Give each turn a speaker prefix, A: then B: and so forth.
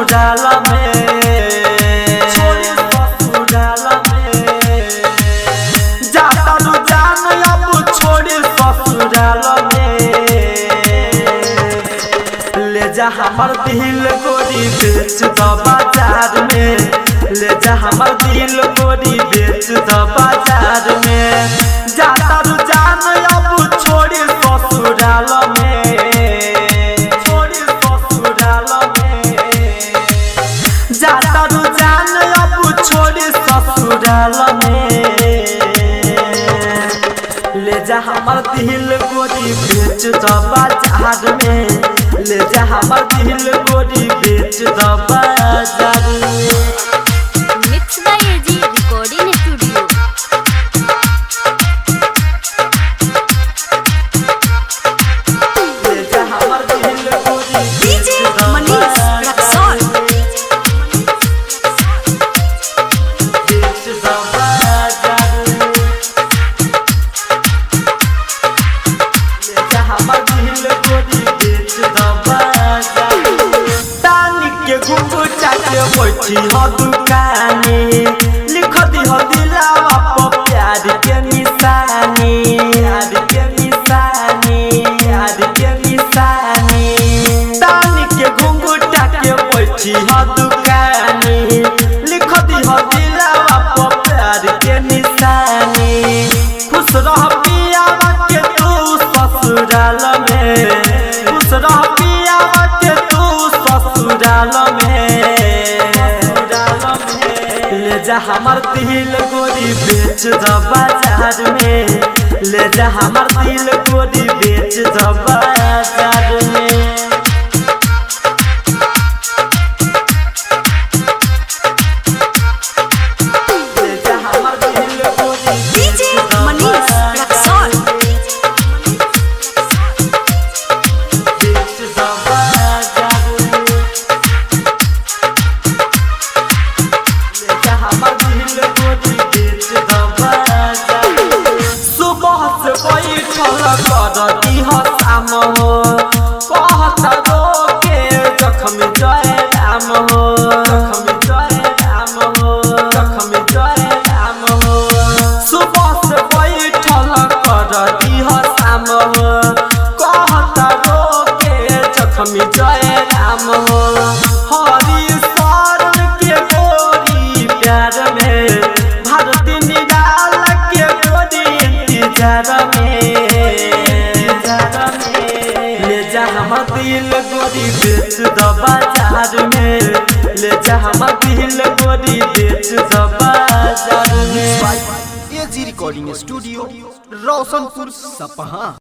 A: ससुराल में, छोड़ी ससुराल में। जाता रू जान अब छोड़ी ससुराल में, ले जा हमर दिल गोरी बेच द बाजार में, ले जा हमर दिल गोरी बेच द बाजार में। जाता रू जान अब छोड़ी ससुराल में, छोड़ी ससुराल में। जाता रू जान अब छोड़ी ससुराल में, ले जा हमर दिल गोरी बेच द बाजार में, ले जा हमर दिल गोरी बेच द बाजार में।
B: Mix by AG recording studio.
A: ले जा हमर दिल गोरी
B: डीजे मनीष रक्सौल।
A: बेच द बाजार में, ले जा हमर दिल गोरी बेच द बाजार में। तानी के घुंघटा के बैठी ह दुकानी, लिख दी ह दिलावा पर प्यार के निशानी, प्यार के निशानी, प्यार के निशानी। तानी के घुंघटा के बैठी ह दुकानी, लिख दी ह दिलावा पर प्यार के निशानी। खुश रह पियावा के तू ससुराल में, खुश रह पियावा के तू ससुराल में। ले जा हमर दिल गोरी बेच द बाजार में, ले जा हमर दिल गोरी बेच द बाजार में। ले जा हमर दिल गोरी
B: डीजे मनीष रक्सौल।
A: बेच द बाजार में, ले जा हमर दिल गोरी बेच द बाजार में। सुबह से बैठल कर दीह शाम हो, कहत रोके जखम जय राम हो, जखम जय राम हो, जखम जय राम हो। सुबह से बैठल कर दीह शाम हो, कहत रोके जखम जय राम हो। हरी शरण के गोरी प्यार में, भारती निराल के गोरी इंतजार में, इंतजार में। ले जा हमर दिल गोरी बेच द बाजार में, ले जा हमर दिल गोरी बेच द बाजार में।
C: एजी रिकॉर्डिंग स्टूडियो रोशनपुर सपहा।